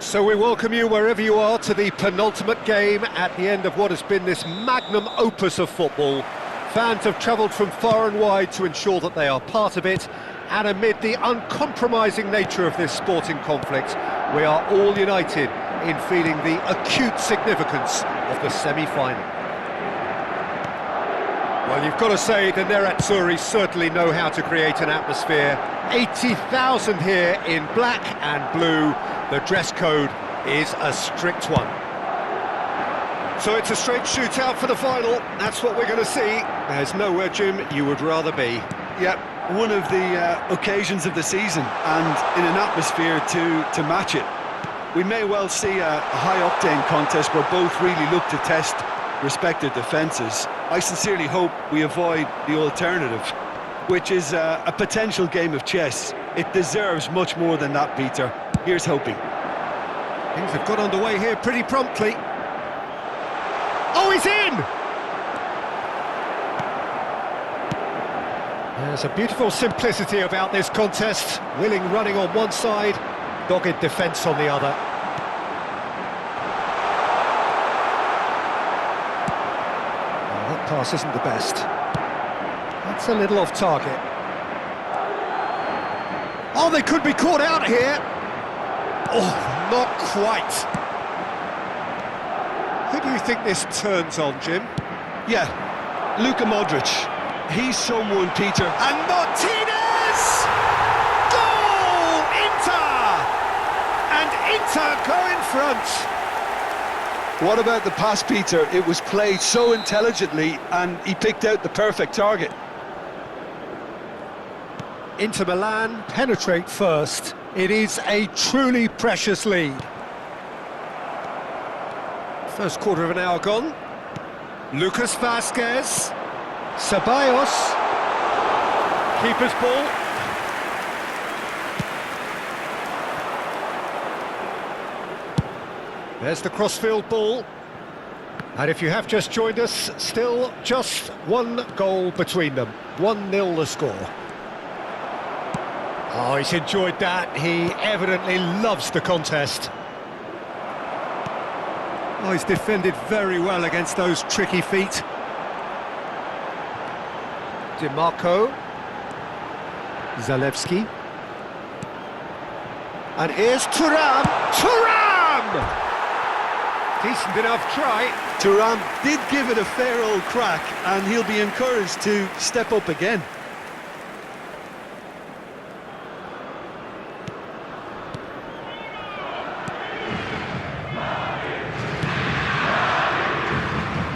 So we welcome you wherever you are to the penultimate game at the end of what has been this magnum opus of football. Fans have travelled from far and wide to ensure that they are part of it, and amid the uncompromising nature of this sporting conflict, we are all united in feeling the acute significance of the semi-final. Well, you've got to say the Nerazzurri certainly know how to create an atmosphere. 80,000 here in black and blue. The dress code is a strict one. So it's a straight shootout for the final. That's what we're going to see. There's nowhere, Jim, you would rather be. Yep, one of the occasions of the season, and in an atmosphere to match it. We may well see a high-octane contest where both really look to test respective defences. I sincerely hope we avoid the alternative, which is a potential game of chess. It deserves much more than that, Peter. Here's hoping. Things have got underway here pretty promptly. Oh, he's in! There's a beautiful simplicity about this contest. Willing running on one side, dogged defence on the other. Oh, that pass isn't the best. That's a little off target. Oh, they could be caught out here. Oh, not quite. Who do you think this turns on, Jim? Yeah, Luka Modric. He's someone, Peter. And Martinez! Goal! Inter! And Inter go in front. What about the pass, Peter? It was played so intelligently, and he picked out the perfect target. Inter Milan penetrate first. It is a truly precious lead. First quarter of an hour gone. Lucas Vazquez. Ceballos. Keeper's ball. There's the crossfield ball. And if you have just joined us, still just one goal between them. 1-0 the score. Oh, he's enjoyed that. He evidently loves the contest. Oh, he's defended very well against those tricky feet. DiMarco. Zalewski. And here's Thuram. Thuram! Decent enough try. Thuram did give it a fair old crack, and he'll be encouraged to step up again.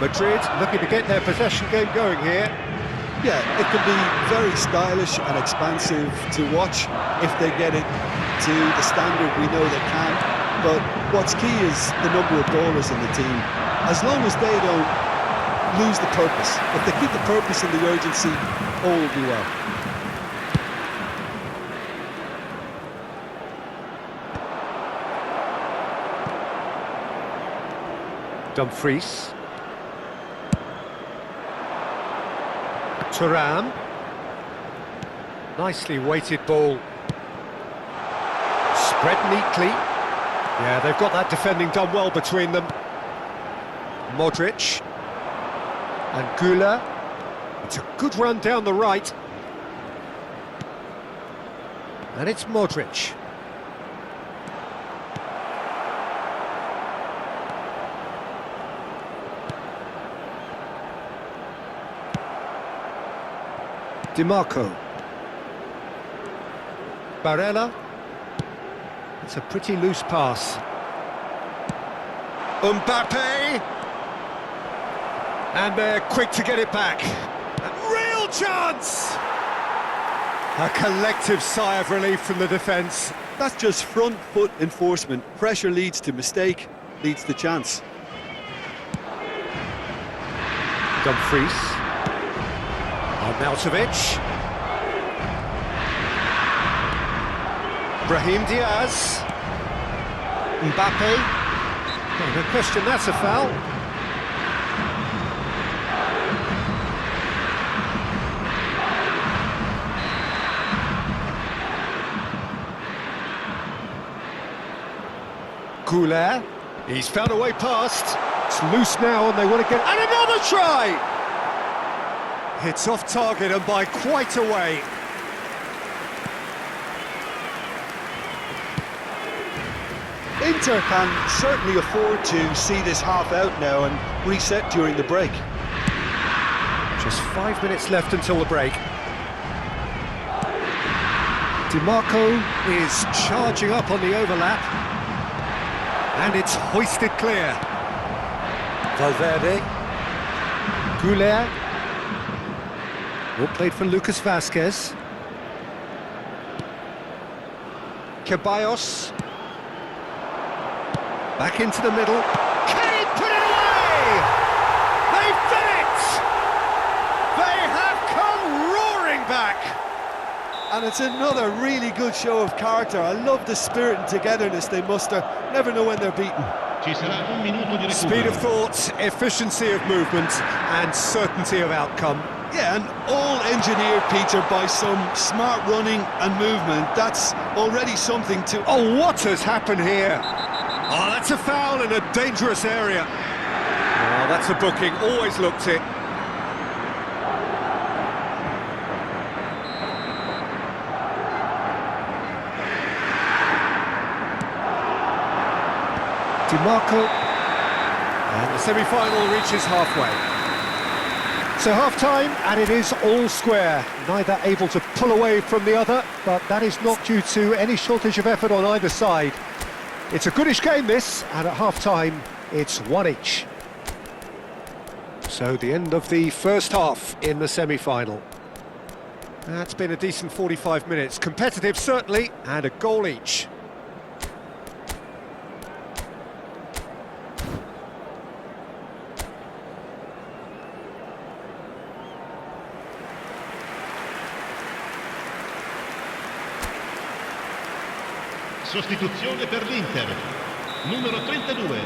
Madrid looking to get their possession game going here. Yeah, it can be very stylish and expansive to watch if they get it to the standard we know they can. But what's key is the number of ballers in the team. As long as they don't lose the purpose, if they keep the purpose and the urgency, all will be well. Dumfries. Thuram. Nicely weighted ball. Spread neatly. Yeah, they've got that defending done well between them. Modric. And Güler. It's a good run down the right. And it's Modric. DiMarco. Barella. It's a pretty loose pass. Mbappe! And they're quick to get it back. And real chance! A collective sigh of relief from the defence. That's just front foot enforcement. Pressure leads to mistake, leads to chance. Dumfries. Arnautovic. Brahim Diaz. Mbappe. Oh, no question, that's a foul. Goulet. He's found a way past. It's loose now and they want to get... And another try! It's off target and by quite a way. Inter can certainly afford to see this half out now and reset during the break. Just 5 minutes left until the break. DiMarco is charging up on the overlap. And it's hoisted clear. Valverde. Goulet. All played for Lucas Vazquez. Ceballos. Back into the middle. Can he put it away? They've done it! They have come roaring back! And it's another really good show of character. I love the spirit and togetherness they muster. Never know when they're beaten. Speed of thought, efficiency of movement, and certainty of outcome. Yeah, and all engineered, Peter, by some smart running and movement. That's already something to... Oh, what has happened here? Oh, that's a foul in a dangerous area. Oh, that's a booking, always looked it. DiMarco. And the semi-final reaches halfway. So half-time, and it is all square. Neither able to pull away from the other, but that is not due to any shortage of effort on either side. It's a goodish game, this, and at half-time, it's one each. So the end of the first half in the semi-final. That's been a decent 45 minutes. Competitive, certainly, and a goal each. Sostituzione per l'Inter. Numero 32, numero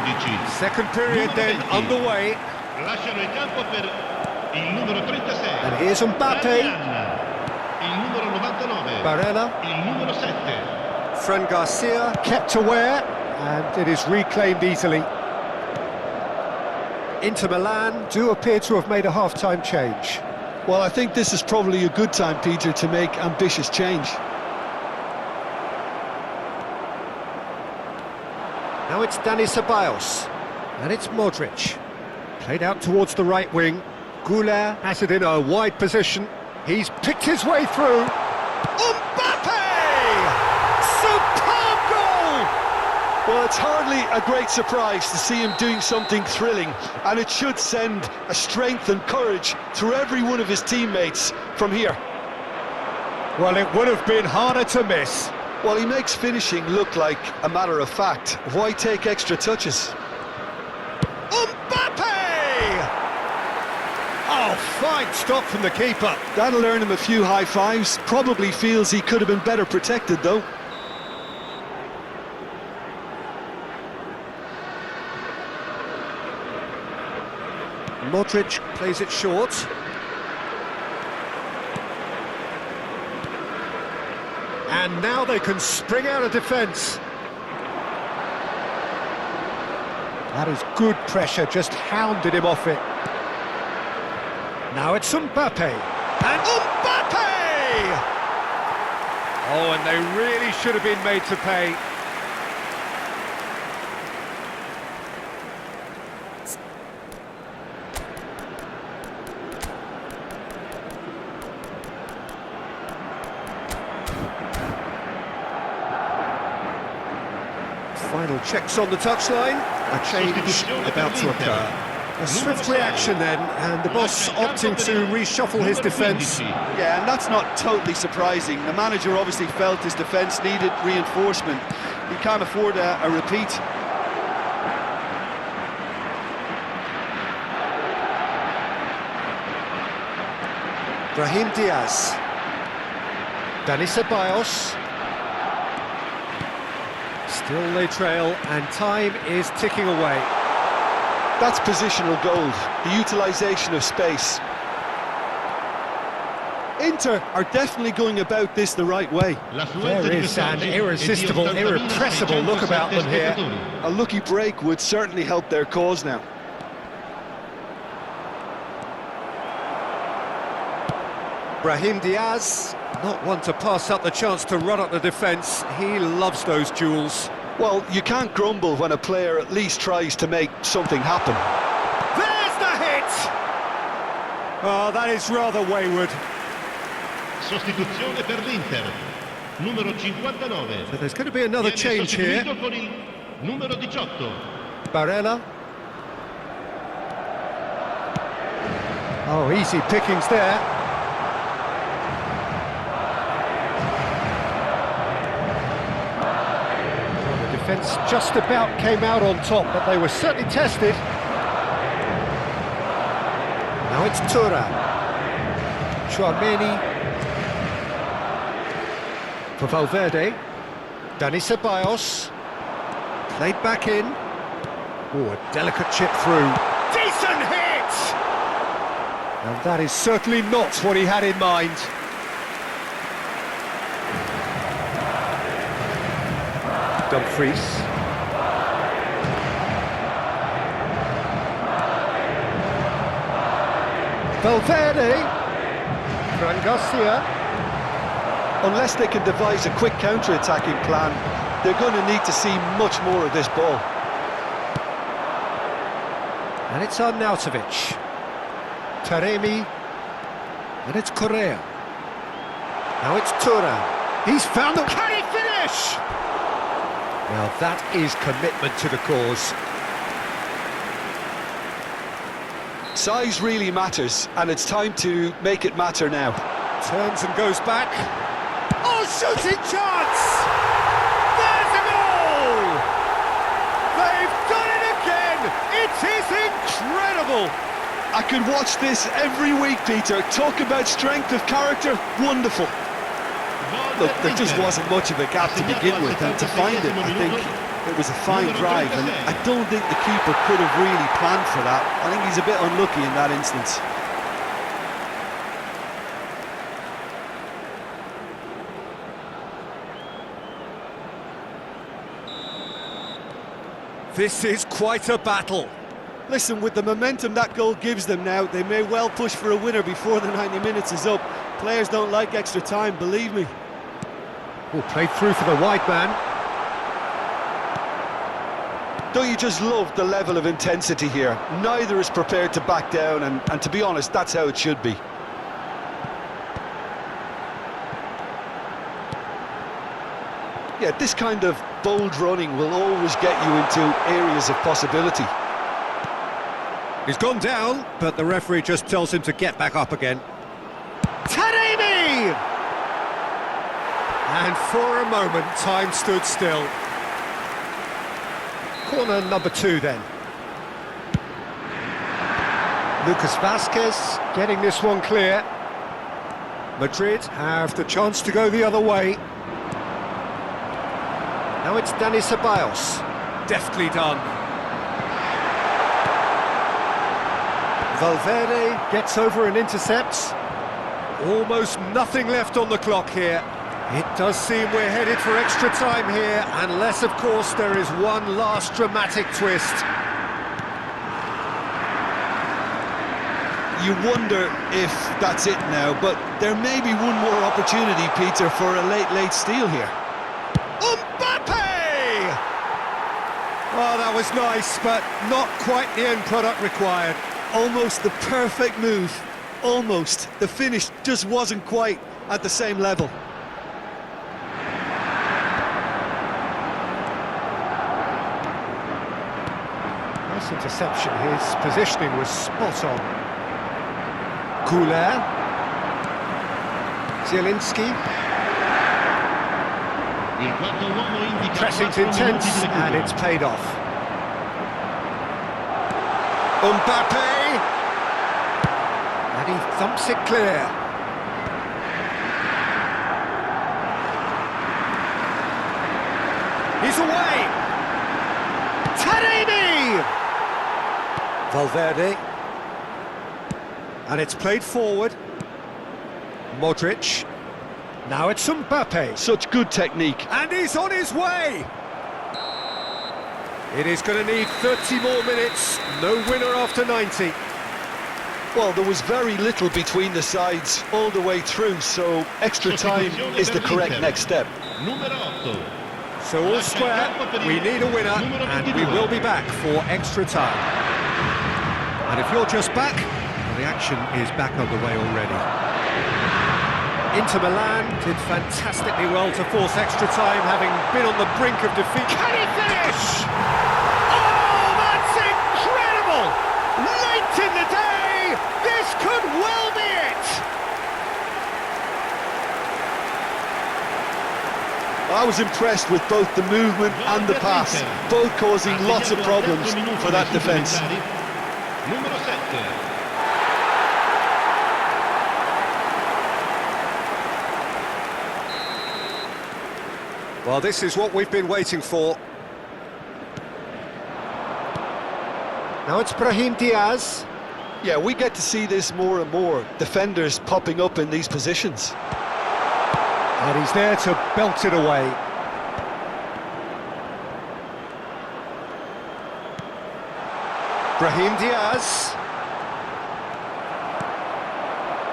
11. Second period then underway. Lasciano il campo per il numero 36. And here's Mbappe. Il numero 99. Barella. Il numero 7. Fran Garcia kept aware, and it is reclaimed easily. Inter Milan do appear to have made a half-time change. Well, I think this is probably a good time, Peter, to make ambitious change. Now it's Dani Ceballos, and it's Modric. Played out towards the right wing. Goulet has it in a wide position. He's picked his way through. Mbappe! Superb goal! Well, it's hardly a great surprise to see him doing something thrilling, and it should send a strength and courage through every one of his teammates from here. Well, it would have been harder to miss. Well, he makes finishing look like a matter of fact. Why take extra touches? Mbappe! Oh, fine stop from the keeper. That'll earn him a few high fives. Probably feels he could have been better protected, though. Modric plays it short. And now they can spring out of defence. That is good pressure, just hounded him off it. Now it's Mbappe. And Mbappe! Oh, and they really should have been made to pay. Final checks on the touchline. A change about to occur. A swift reaction then, and the boss opting to reshuffle his defence. Yeah, and that's not totally surprising. The manager obviously felt his defence needed reinforcement. He can't afford a repeat. Brahim Diaz. Dani Ceballos. Still they trail, and time is ticking away. That's positional gold, the utilisation of space. Inter are definitely going about this the right way. There is an irresistible, irrepressible look about them here. A lucky break would certainly help their cause now. Brahim Diaz, not one to pass up the chance to run up the defence. He loves those duels. Well, you can't grumble when a player at least tries to make something happen. There's the hit! Oh, that is rather wayward. Sostituzione per l'Inter. Numero 59. So there's going to be another change here. Con il numero 18. Barella. Oh, easy pickings there. The defence just about came out on top, but they were certainly tested. Now it's Thuram. Chouameni. For Valverde. Dani Ceballos. Played back in. Oh, a delicate chip through. Decent hit! And that is certainly not what he had in mind. Dumfries. Valverde. Fran Garcia. Unless they can devise a quick counter-attacking plan, they're going to need to see much more of this ball. And it's Arnautovic. Taremi. And it's Correa. Now it's Thuram. He's found the... Can he finish? Now that is commitment to the cause. Size really matters, and it's time to make it matter now. Turns and goes back. Oh, shooting chance! There's a goal! They've done it again! It is incredible! I could watch this every week, Peter. Talk about strength of character, wonderful. Look, there just wasn't much of a gap to begin with, and to find it, I think it was a fine drive, and I don't think the keeper could have really planned for that. I think he's a bit unlucky in that instance. This is quite a battle. Listen, with the momentum that goal gives them now, they may well push for a winner before the 90 minutes is up. Players don't like extra time, believe me. Oh, played through for the wide man. Don't you just love the level of intensity here? Neither is prepared to back down, and to be honest, that's how it should be. Yeah, this kind of bold running will always get you into areas of possibility. He's gone down, but the referee just tells him to get back up again. Taremi! And for a moment, time stood still. Corner number 2 then. Lucas Vazquez getting this one clear. Madrid have the chance to go the other way. Now it's Dani Ceballos. Deftly done. Valverde gets over and intercepts. Almost nothing left on the clock here. It does seem we're headed for extra time here, unless, of course, there is one last dramatic twist. You wonder if that's it now, but there may be one more opportunity, Peter, for a late steal here. Mbappe! Oh, that was nice, but not quite the end product required. Almost the perfect move. Almost. The finish just wasn't quite at the same level. Nice interception. His positioning was spot on. Kouler. Zielinski. Pressing's intense, and it's paid off. Mbappe! And he thumps it clear. He's away! Taremi! Valverde. And it's played forward. Modric. Now it's Mbappe. Such good technique. And he's on his way! It is going to need 30 more minutes. No winner after 90. Well, there was very little between the sides all the way through, so extra time is the correct next step. So all square, we need a winner, and we will be back for extra time. And if you're just back, well, the action is back underway already. Inter Milan did fantastically well to force extra time, having been on the brink of defeat. Can he finish? Oh, that's incredible! Late in the day, this could well be it! I was impressed with both the movement and the pass, both causing lots of problems for that defence. Well, this is what we've been waiting for. Now it's Brahim Diaz. Yeah, we get to see this more and more, defenders popping up in these positions. And he's there to belt it away. Brahim Diaz.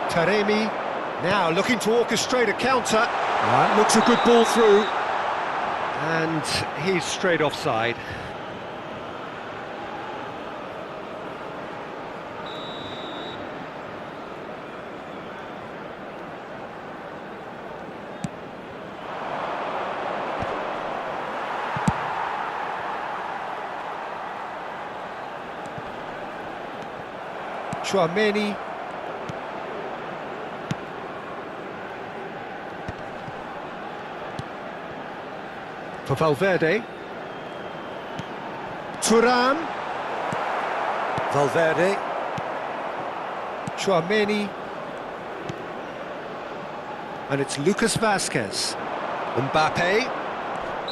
Taremi. Now looking to orchestrate a counter. That looks a good ball through. And he's straight offside. Chouameni. For Valverde. Thuram. Valverde. Chouameni. And it's Lucas Vazquez. Mbappe.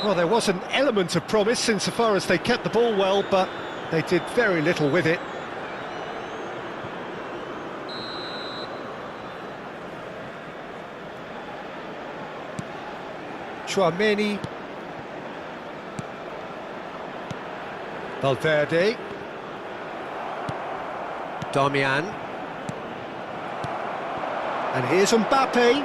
Well, there was an element of promise insofar as they kept the ball well, but they did very little with it. Chouameni. Valverde. Darmian. And here's Mbappe.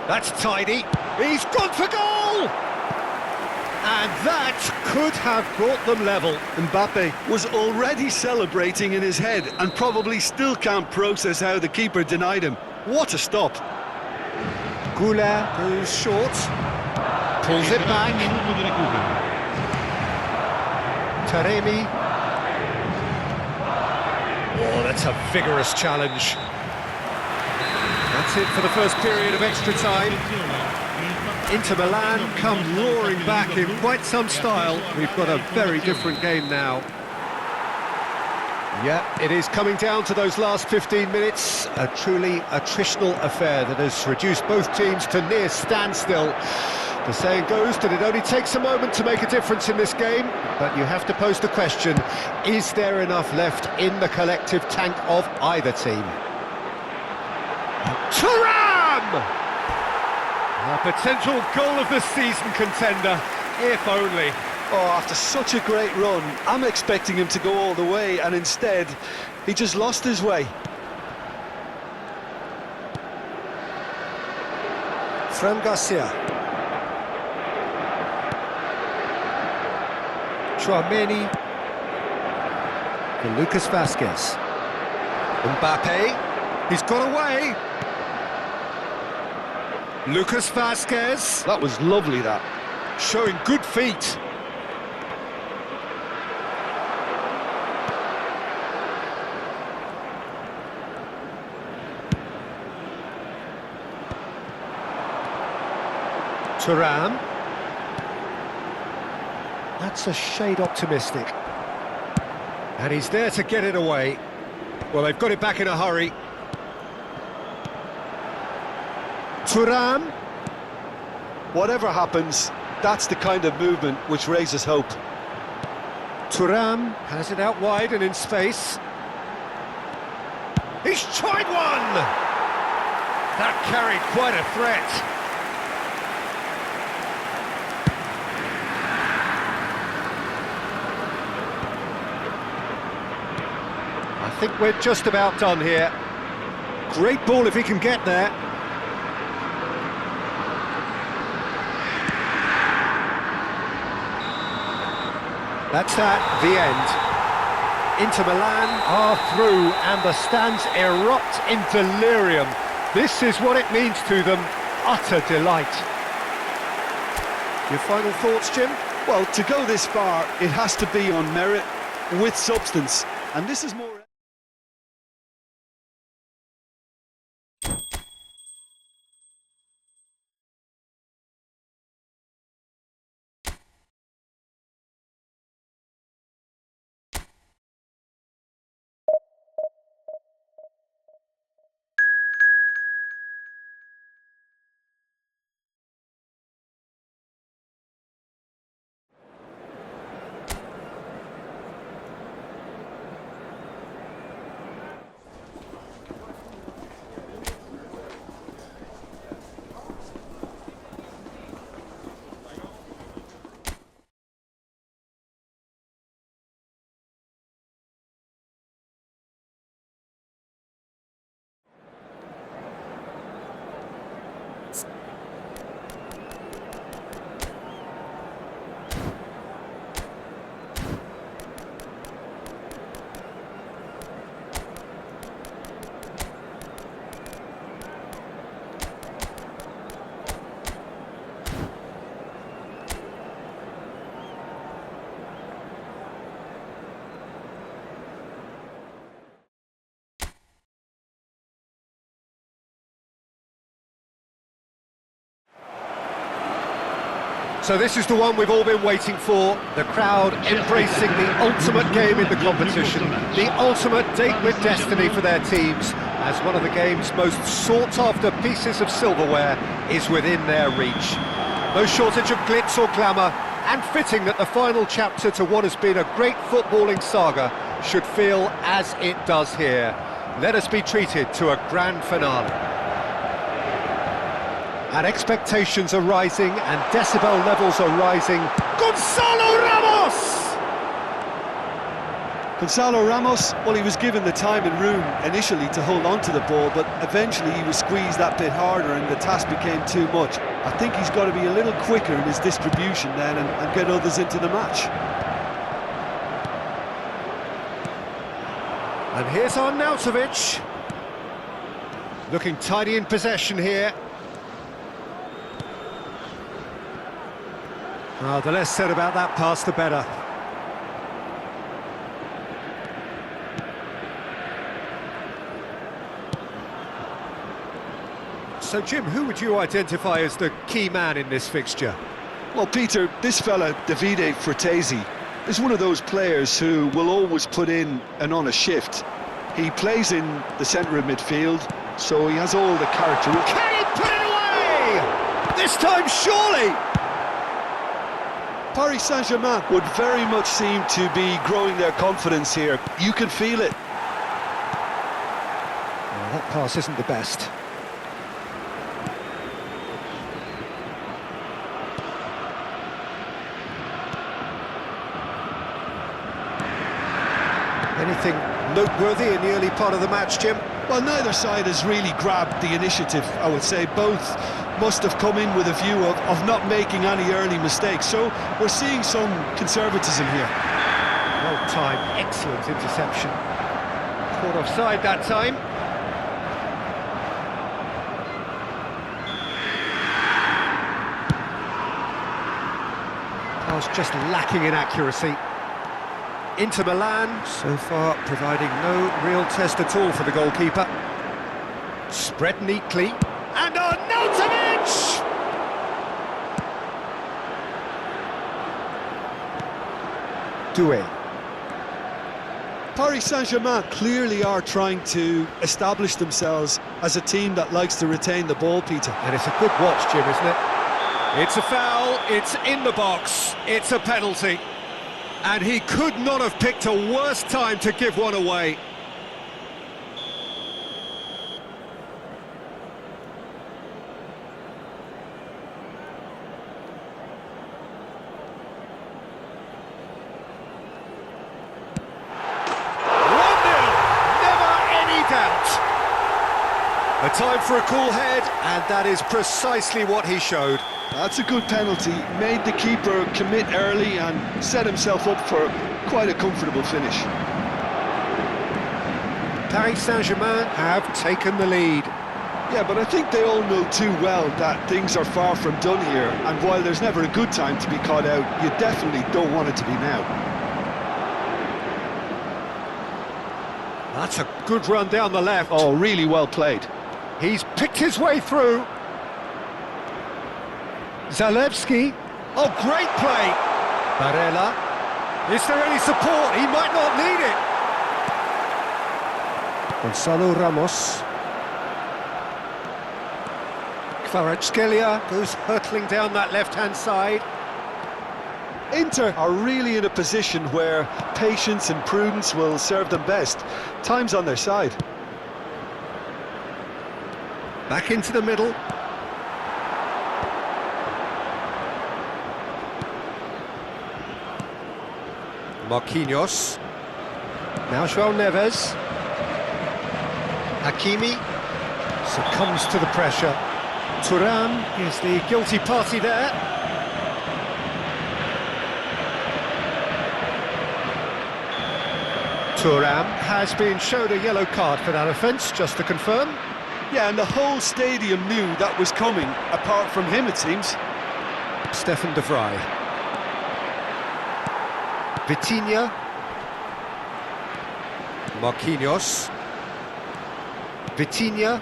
That's tidy. He's gone for goal! And that could have brought them level. Mbappe was already celebrating in his head and probably still can't process how the keeper denied him. What a stop. Goulart goes short. Pulls it back. Taremi. Oh, that's a vigorous challenge. That's it for the first period of extra time. Inter Milan come roaring back in quite some style. We've got a very different game now. Yeah, it is coming down to those last 15 minutes. A truly attritional affair that has reduced both teams to near standstill. The saying goes that it only takes a moment to make a difference in this game, but you have to pose the question, is there enough left in the collective tank of either team? Thuram! A potential goal of the season contender, if only. Oh, after such a great run, I'm expecting him to go all the way, and instead, he just lost his way. Fran Garcia. Chouameni. For Lucas Vazquez. Mbappe. He's got away. Lucas Vazquez. That was lovely, that. Showing good feet. Thuram. That's a shade optimistic. And he's there to get it away. Well, they've got it back in a hurry. Thuram. Whatever happens, that's the kind of movement which raises hope. Thuram has it out wide and in space. He's tried one! That carried quite a threat. I think we're just about done here. Great ball if he can get there. That's that, the end. Inter Milan are through and the stands erupt in delirium. This is what it means to them, utter delight. Your final thoughts, Jim? Well, to go this far, it has to be on merit, with substance, and this is more... So this is the one we've all been waiting for, the crowd embracing the ultimate game in the competition, the ultimate date with destiny for their teams, as one of the game's most sought-after pieces of silverware is within their reach. No shortage of glitz or glamour, and fitting that the final chapter to what has been a great footballing saga should feel as it does here. Let us be treated to a grand finale. And expectations are rising, and decibel levels are rising. Gonzalo Ramos! Gonzalo Ramos, well, he was given the time and room initially to hold on to the ball, but eventually he was squeezed that bit harder and the task became too much. I think he's got to be a little quicker in his distribution then and get others into the match. And here's Arnautovic. Looking tidy in possession here. Oh, the less said about that pass, the better. So, Jim, who would you identify as the key man in this fixture? Well, Peter, this fella, Davide Fratesi, is one of those players who will always put in an honest shift. He plays in the centre of midfield, so he has all the characteristics. Can he put it away? This time, surely! Paris Saint-Germain would very much seem to be growing their confidence here. You can feel it. Well, that pass isn't the best. Anything noteworthy in the early part of the match, Jim? Well, neither side has really grabbed the initiative, I would say. Both must have come in with a view of not making any early mistakes. So we're seeing some conservatism here. Well timed, excellent interception. Caught offside that time. Pass just lacking in accuracy. Inter Milan, so far providing no real test at all for the goalkeeper. Spread neatly, and Arnautovic! Doué. Paris Saint-Germain clearly are trying to establish themselves as a team that likes to retain the ball, Peter. And it's a good watch, Jim, isn't it? It's a foul, it's in the box, it's a penalty. And he could not have picked a worse time to give one away. A time for a cool head, and that is precisely what he showed. That's a good penalty. Made the keeper commit early and set himself up for quite a comfortable finish. Paris Saint-Germain have taken the lead. Yeah, but I think they all know too well that things are far from done here, and while there's never a good time to be caught out, you definitely don't want it to be now. That's a good run down the left. Oh, really well played. He's picked his way through. Zalewski. Oh, great play. Barella. Is there any support? He might not need it. Gonzalo Ramos. Kvaratskhelia goes hurtling down that left-hand side. Inter are really in a position where patience and prudence will serve them best. Time's on their side. Back into the middle. Marquinhos. Now João Neves. Hakimi succumbs to the pressure. Thuram is the guilty party there. Thuram has been showed a yellow card for that offence, just to confirm. Yeah, and the whole stadium knew that was coming, apart from him, it seems. Stefan de Vrij. Vitinha. Marquinhos. Vitinha.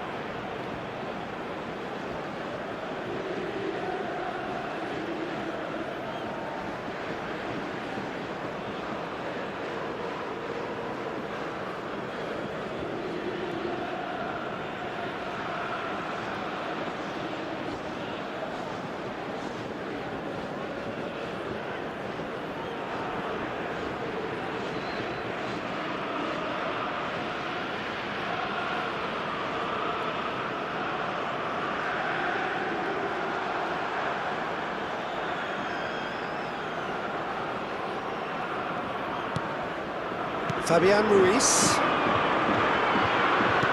Fabian Ruiz.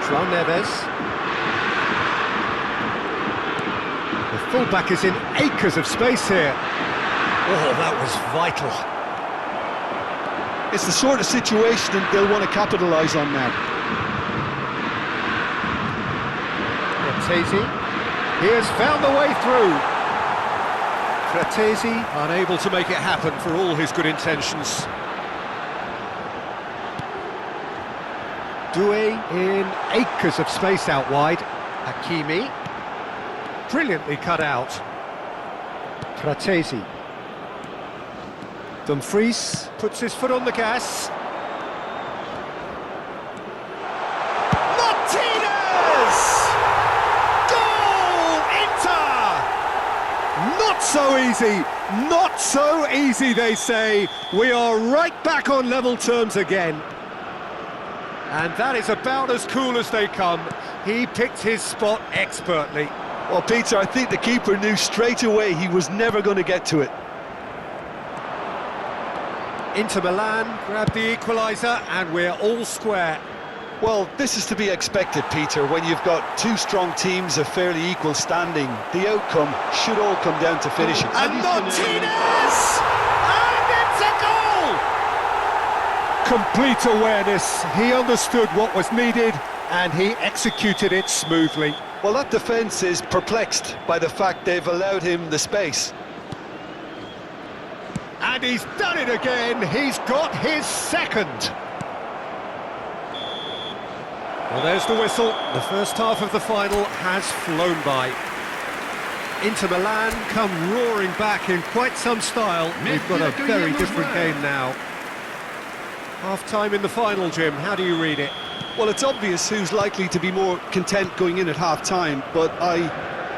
João Neves. The fullback is in acres of space here. Oh, that was vital. It's the sort of situation that they'll want to capitalise on now. Fratesi. He has found the way through. Fratesi unable to make it happen for all his good intentions. Doué in acres of space out wide. Hakimi. Brilliantly cut out. Fratesi. Dumfries puts his foot on the gas. Martinez! Goal! Inter! Not so easy, not so easy, they say. We are right back on level terms again. And that is about as cool as they come. He picked his spot expertly. Well, Peter, I think the keeper knew straight away he was never going to get to it. Inter Milan grab the equaliser and we're all square. Well, this is to be expected, Peter, when you've got two strong teams of fairly equal standing. The outcome should all come down to finishing. And Martinez! And it's a goal! Complete awareness. He understood what was needed and he executed it smoothly. Well, that defence is perplexed by the fact they've allowed him the space. And he's done it again. He's got his second. Well, there's the whistle. The first half of the final has flown by. Inter Milan come roaring back in quite some style. We've got a very different game now. Half-time in the final, Jim. How do you read it? Well, it's obvious who's likely to be more content going in at half-time, but I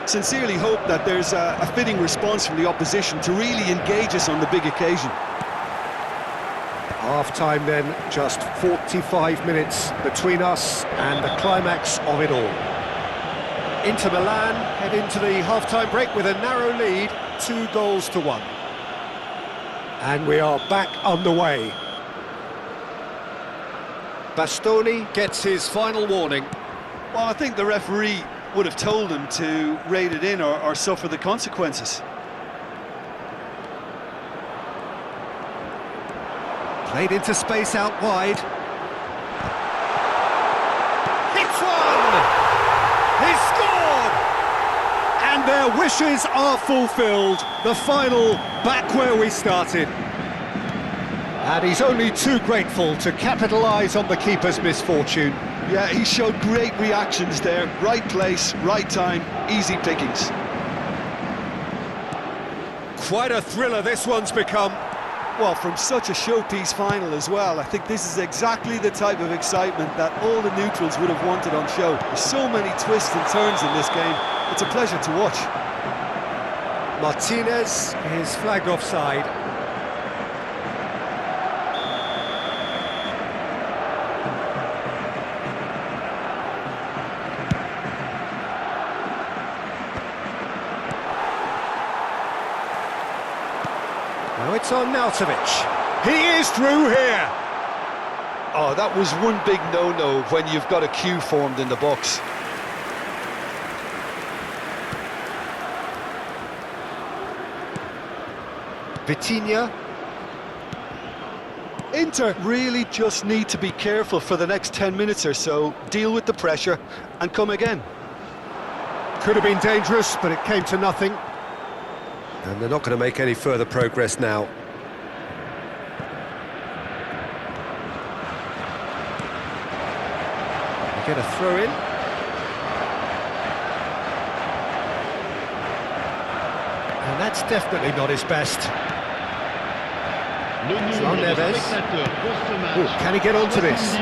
sincerely hope that there's a fitting response from the opposition to really engage us on the big occasion. Half-time then, just 45 minutes between us and the climax of it all. Inter Milan head into the half-time break with a narrow lead, 2-1. And we are back underway. Bastoni gets his final warning. Well, I think the referee would have told him to rate it in or suffer the consequences. Played into space out wide. Hits one! He's scored! And their wishes are fulfilled. The final back where we started. And he's only too grateful to capitalise on the keeper's misfortune. Yeah, he showed great reactions there. Right place, right time, easy pickings. Quite a thriller this one's become. Well, from such a showpiece final as well, I think this is exactly the type of excitement that all the neutrals would have wanted on show. There's so many twists and turns in this game, it's a pleasure to watch. Martinez is flagged offside. Now it's on Nautovic. He is through here. Oh, that was one big no-no when you've got a queue formed in the box. Vitinha. Inter really just need to be careful for the next 10 minutes or so, deal with the pressure and come again. Could have been dangerous, but it came to nothing. And they're not going to make any further progress now. They get a throw in. And that's definitely not his best. Jean Neves. Ooh, can he get onto this?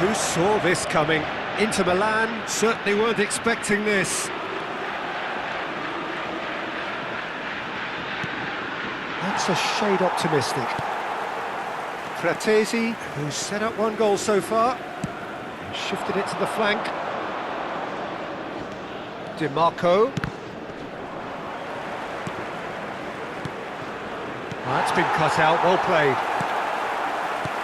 Who saw this coming? Inter Milan certainly weren't expecting this. That's a shade optimistic. Fratesi, who's set up one goal so far, shifted it to the flank. Di Marco. That's been cut out, well played.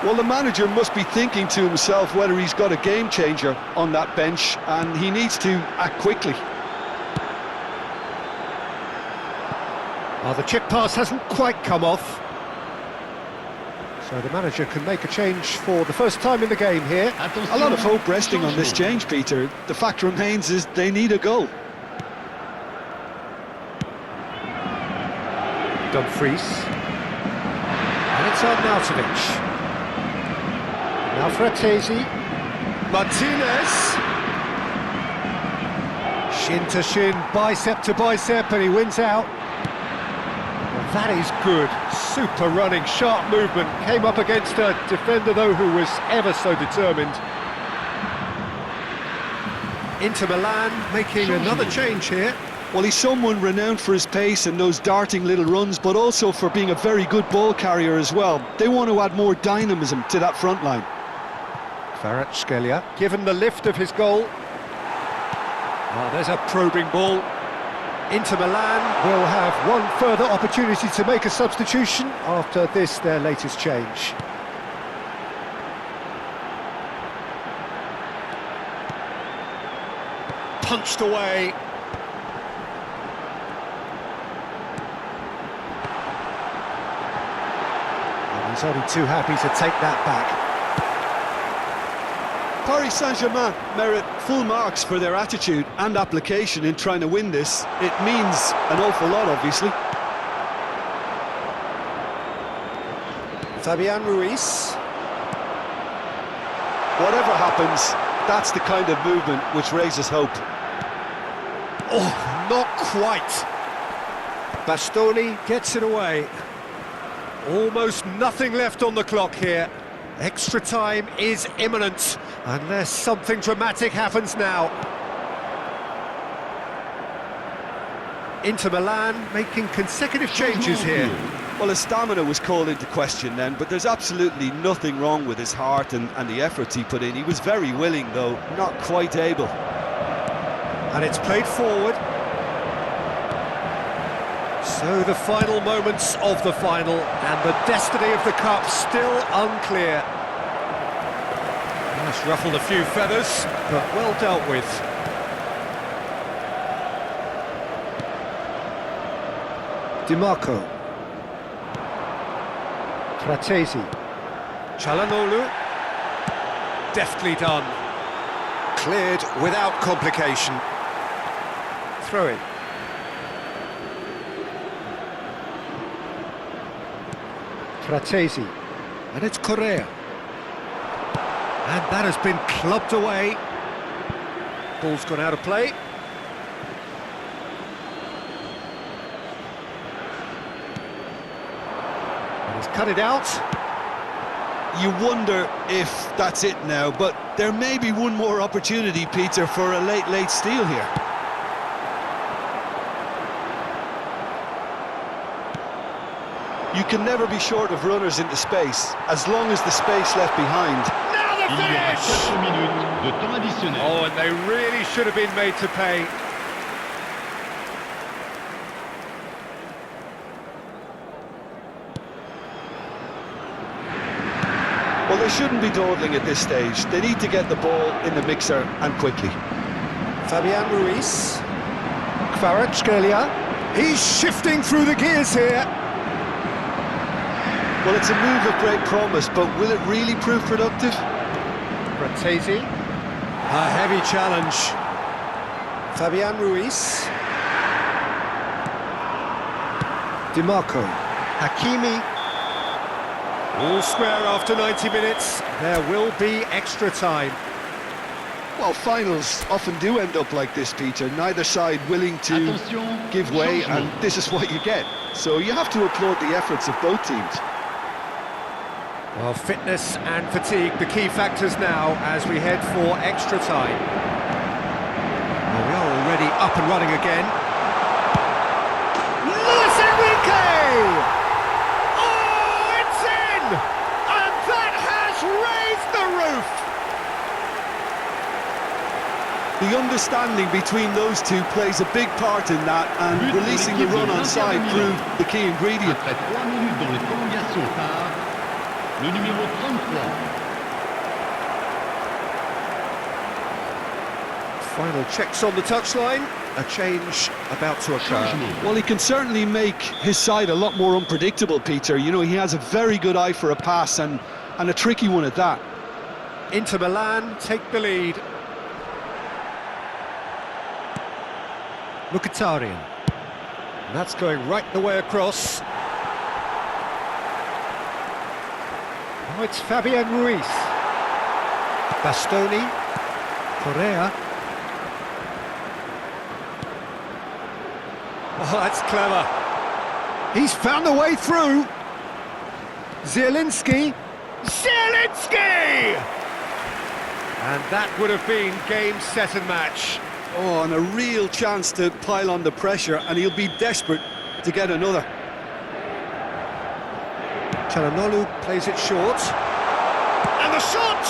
Well, the manager must be thinking to himself whether he's got a game changer on that bench, and he needs to act quickly. Well, the chip pass hasn't quite come off. So the manager can make a change for the first time in the game here. A lot of hope resting on this change, Peter. The fact remains is they need a goal. Dumfries. And it's on Nautovic. Now Fratesi. Martinez. Shin to shin, bicep to bicep, and he wins out. Well, that is good. Super running, sharp movement. Came up against a defender, though, who was ever so determined. Inter Milan making another change here. Well, he's someone renowned for his pace and those darting little runs, but also for being a very good ball carrier as well. They want to add more dynamism to that front line. Kvaratskhelia, given the lift of his goal. Oh, there's a probing ball. Inter Milan will have one further opportunity to make a substitution after this, their latest change. Punched away. And he's only too happy to take that back. Paris Saint-Germain merit full marks for their attitude and application in trying to win this. It means an awful lot, obviously. Fabian Ruiz. Whatever happens, that's the kind of movement which raises hope. Oh, not quite. Bastoni gets it away. Almost nothing left on the clock here. Extra time is imminent, unless something dramatic happens now. Inter Milan making consecutive changes here. Well, his stamina was called into question then, but there's absolutely nothing wrong with his heart and the efforts he put in. He was very willing, though, not quite able. And it's played forward. So the final moments of the final, and the destiny of the cup still unclear. That's ruffled a few feathers, but well dealt with. Di Marco. Fratesi. Çalhanoğlu. Deftly done. Cleared without complication. Throw in. Fratesi. And it's Correa. And that has been clubbed away. Ball's gone out of play. And he's cut it out. You wonder if that's it now, but there may be one more opportunity, Peter, for a late steal here. You can never be short of runners into space, as long as the space left behind. Now the Il y aura finish! 4 minutes de temps additionnel. Oh, and they really should have been made to pay. Well, they shouldn't be dawdling at this stage. They need to get the ball in the mixer, and quickly. Fabian Ruiz. Kvaratskhelia. He's shifting through the gears here. Well, it's a move of great promise, but will it really prove productive? Fratesi. A heavy challenge. Fabian Ruiz. Di Marco. Hakimi. All square after 90 minutes. There will be extra time. Well, finals often do end up like this, Peter. Neither side willing to Attention, give way, changement. and this is what you get. So you have to applaud the efforts of both teams. Well, fitness and fatigue, the key factors now as we head for extra time. Well, we are already up and running again. Luis Enrique! Oh, it's in! And that has raised the roof! The understanding between those two plays a big part in that, and But releasing the run on side proved the key ingredient. Après 3 minutes dans les prolongations par le numéro 33. Final checks on the touchline. A change about to occur. Changement. Well, he can certainly make his side a lot more unpredictable, Peter. You know, he has a very good eye for a pass, and a tricky one at that. Inter Milan take the lead. Mkhitaryan. And that's going right the way across. Oh, it's Fabian Ruiz. Bastoni. Correa. Oh, that's clever. He's found a way through. Zielinski. Zielinski! And that would have been game, set and match. Oh, and a real chance to pile on the pressure, and he'll be desperate to get another. Çalhanoğlu plays it short. And the shot!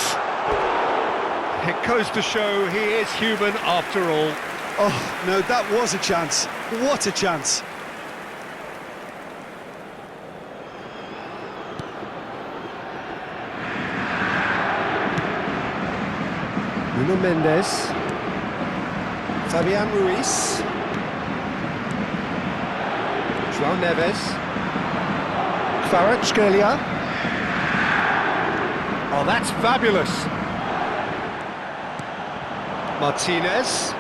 It goes to show he is human after all. Oh, no, that was a chance. What a chance. Nuno Mendes. Fabian Ruiz. João Neves. Kvaratskhelia. Oh, that's fabulous. Martinez.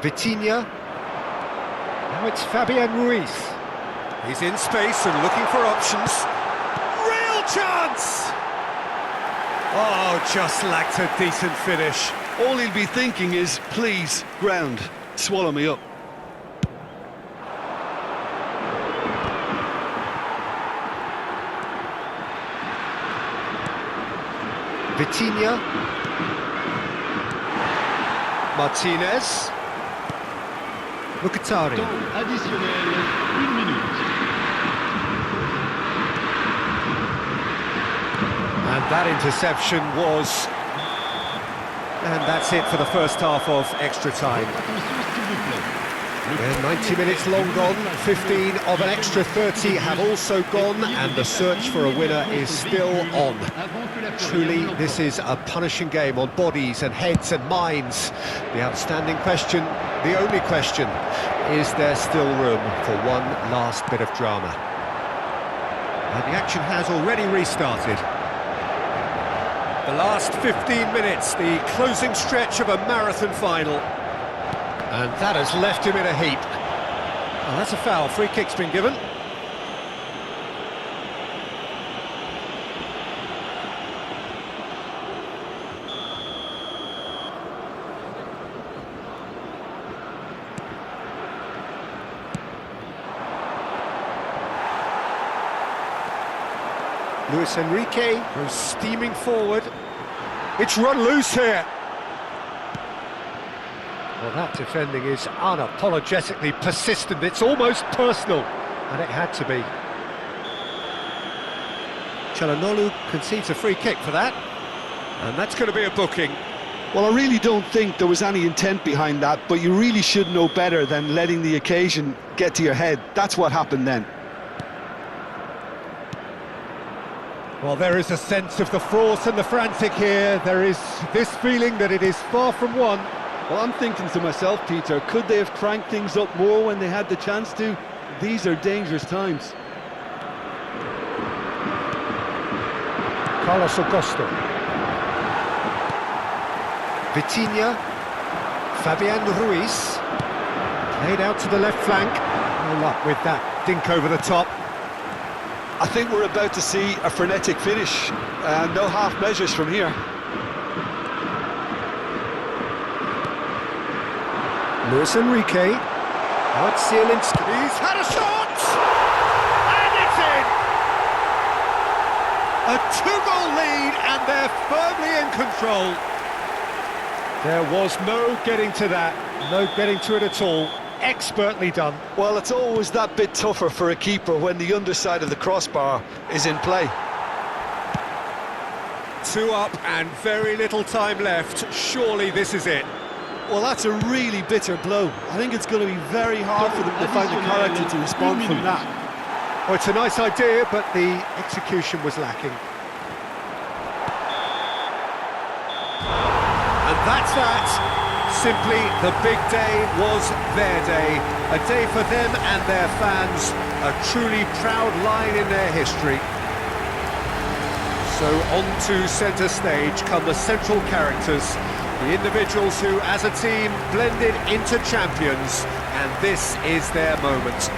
Vitinha. Now it's Fabian Ruiz. He's in space and looking for options. Real chance! Oh, just lacked a decent finish. All he'll be thinking is, please, ground, swallow me up. Vitinha. Martinez. Mkhitaryan. Temps additionnel, 1 minute. And that interception was... And that's it for the first half of extra time. Attention s'il vous plaît. Yeah, 90 minutes long gone, 15 of an extra 30 have also gone, and the search for a winner is still on. Truly, this is a punishing game on bodies and heads and minds. The outstanding question, the only question, is there still room for one last bit of drama? And the action has already restarted. The last 15 minutes, the closing stretch of a marathon final. And that has left him in a heap. Well, that's a foul. Free kick's been given. Luis Enrique goes steaming forward. It's run loose here. Well, that defending is unapologetically persistent. It's almost personal, and it had to be. Çalhanoğlu concedes a free kick for that, and that's going to be a booking. Well, I really don't think there was any intent behind that, but you really should know better than letting the occasion get to your head. That's what happened then. Well, there is a sense of the force and the frantic here. There is this feeling that it is far from one. Well, I'm thinking to myself, Peter, could they have cranked things up more when they had the chance to? These are dangerous times. Carlos Augusto. Vitinha. Fabian Ruiz. Played out to the left flank. No luck with that dink over the top. I think we're about to see a frenetic finish. No half measures from here. Luis Enrique. Now it's Zielinski. He's had a shot! And it's in! A two-goal lead, and they're firmly in control. There was no getting to that. No getting to it at all. Expertly done. Well, it's always that bit tougher for a keeper when the underside of the crossbar is in play. 2 up and very little time left. Surely this is it. Well, that's a really bitter blow. I think it's going to be very hard for them to find the character to respond from that. Well, it's a nice idea, but the execution was lacking. And that's that. Simply, the big day was their day. A day for them and their fans. A truly proud line in their history. So on to centre stage come the central characters. The individuals who, as a team, blended into champions, and this is their moment.